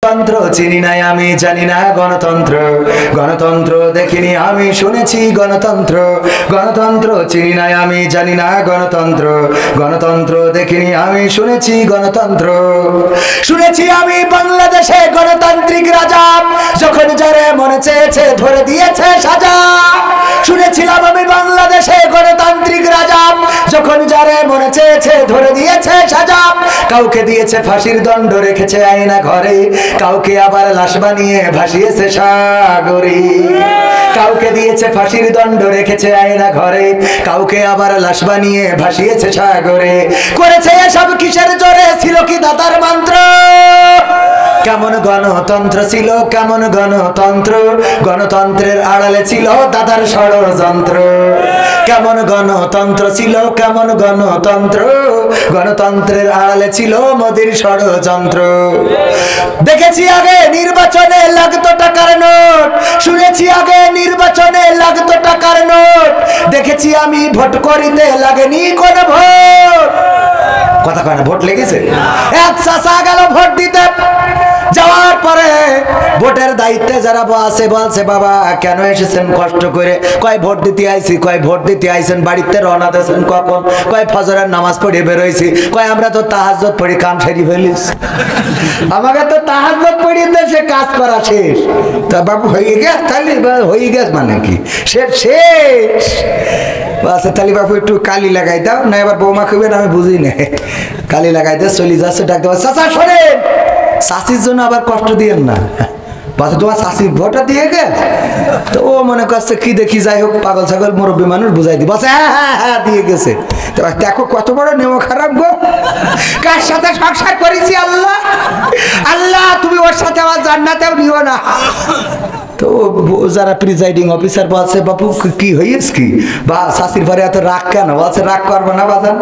গণতন্ত্র চিনি নাই আমি জানি না গণতন্ত্র গণতন্ত্র দেখিনি আমি শুনেছি গণতন্ত্র গণতন্ত্র চিনি নাই আমি জানি না গণতন্ত্র গণতন্ত্র দেখিনি আমি শুনেছি গণতন্ত্র শুনেছি আমি বাংলাদেশে গণতান্ত্রিক রাজা যখন যারে মনে চেয়েছে ধরে দিয়েছে সাজা শুনেছিলাম আমি বাংলাদেশে গণতান্ত্রিক রাজা যখন যারে মনে চেয়েছে ধরে দিয়েছে সাজা কাউকে দিয়েছে ফাঁসির দণ্ড রেখেছে আয়না ঘরে কাউকে আবার লাশ বানিয়ে ভাসিয়েছে সাগরে কাউকে দিয়েছে ফাঁসির দণ্ড রেখেছে আয়না ঘরে কাউকে আবার লাশ বানিয়ে ভাসিয়েছে সাগরে করেছে এসব কিসের জোরে ছিল কি দাতার মন্ত্র কেমন গণতন্ত্র ছিল কেমন গণতন্ত্র গণতন্ত্রের আড়ালে ছিল দাদার ষড়যন্ত্র কেমন গণতন্ত্র ছিল কেমন গণতন্ত্র গণতন্ত্রের আড়ালে ছিল মোদির ষড়যন্ত্র দেখেছি আগে নির্বাচনে লাগতো টাকার নোট শুনেছি আগে নির্বাচনে লাগতো টাকার নোট দেখেছি আমি ভোট করিতে লাগেনি কোন ভোট কথা কয় না ভোট লেগেছে এক চাচা গেল ভোট দিতে যাওয়ার পরে ভোটের দায়িত্বে যারা আছে বলছে বাবা কেন এসেছেন কষ্ট করে কয় ভোট দিতে আইছি কয় ভোট দিতে আইছেন বাড়িতে রওনা দিয়েছেন কখন কয় ফজরের নামাজ পড়ে বেরোইছি কয় আমরা তো তাহাজ্জুদ পড়ি কাম সেরে ফেলিস আমাকে তো তাহাজ্জুদ পড়িয়ে সে কাজ করা শেষ তা বাবু হয়ে গেছে তাহলে হয়ে গেছে মানে কি শেষ আচ্ছা তাহলে বাবু একটু কালি লাগাই দাও না এবার বৌমা খুবই আমি বুঝি না কালি লাগাই দাও চলে যাচ্ছে ডাকতে চাচা শোনেন শাশির জন্য আবার কষ্ট দিয়েন না বাচ্চা তোমার শাশির ভোটটা দিয়ে গে তো ও মনে করছে কি দেখি যাই হোক পাগল ছাগল মুরব্বী মানুষ বুঝাই দি বলছে হ্যাঁ দিয়ে গেছে দেখো কত বড় নেমো খারাপ গো কার সাথে সংসার করেছি আল্লাহ আল্লাহ তুমি ওর সাথে আমার জান্নাতেও নিও না তো যারা প্রিজাইডিং অফিসার বলছে বাপু কি হয়েছে কি বা শাশির পরে এত রাগ কেন বলছে রাগ করবো না বাজান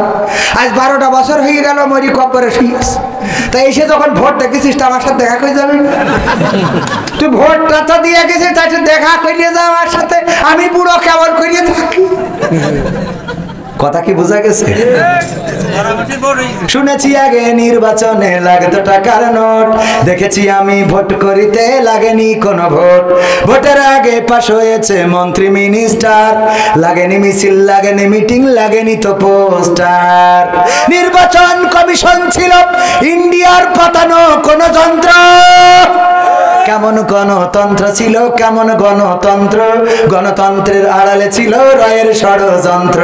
আজ 12টা বছর হয়ে গেল মরি কবরে শুয়েছ তাই এসে যখন ভোট দেখেছিস তো আমার সাথে দেখা করে যাবে তুই ভোটটা তো দিয়ে গেছিস তাই দেখা করিয়ে যা আমার সাথে আমি বুড়ো কেমন করিয়ে থাকি কথা কি বোঝা গেছে শুনেছি আগে নির্বাচনে লাগতো টাকার নোট দেখেছি আমি ভোট করিতে লাগেনি কোন ভোট ভোটের আগে পাশ হয়েছে মন্ত্রী মিনিস্টার লাগেনি মিছিল লাগেনি মিটিং লাগেনি তো পোস্টার নির্বাচন কমিশন ছিল ইন্ডিয়ার পাতানো কোন যন্ত্র কেমন গণতন্ত্র ছিল কেমন গণতন্ত্র গণতন্ত্রের আড়ালে ছিল রায়ের ষড়যন্ত্র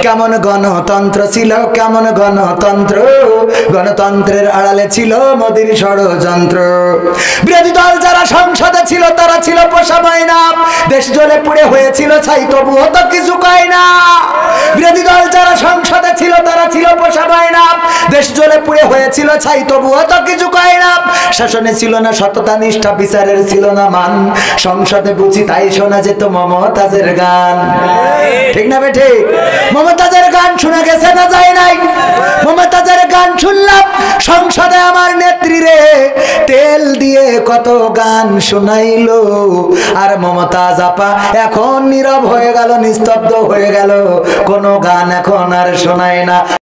কেমন গণতন্ত্র ছিল কেমন গণতন্ত্র গণতন্ত্রের আড়ালে ছিল মোদির ষড়যন্ত্র বিরোধী দল যারা সংসদে ছিল তারা ছিল পোষা ময়না দেশ জ্বলে পুড়ে হয়েছিল ছাই তবুও তো কিছু কয় না বিরোধী দল যারা সংসদে ছিল তারা ছিল পোষা ময়না দেশ জ্বলে পুড়ে হয়েছিল ছাই তবুও তো কিছু কয় না শাসনে ছিল না সততা নিষ্ঠা বিচারের ছিল না মান সংসদে বুঝি তাই শোনা যেত মমতাজের গান ঠিক না বেঠে মমতাজের গান শোনা গেছে না যায় নাই মমতাজের গান শুনলাম সংসদে আমার নেত্রী রে তেল দিয়ে কত গান শোনাইলো আর মমতাজ আপা এখন নীরব হয়ে গেল নিস্তব্ধ হয়ে গেল কোনো গান এখন আর শোনায় না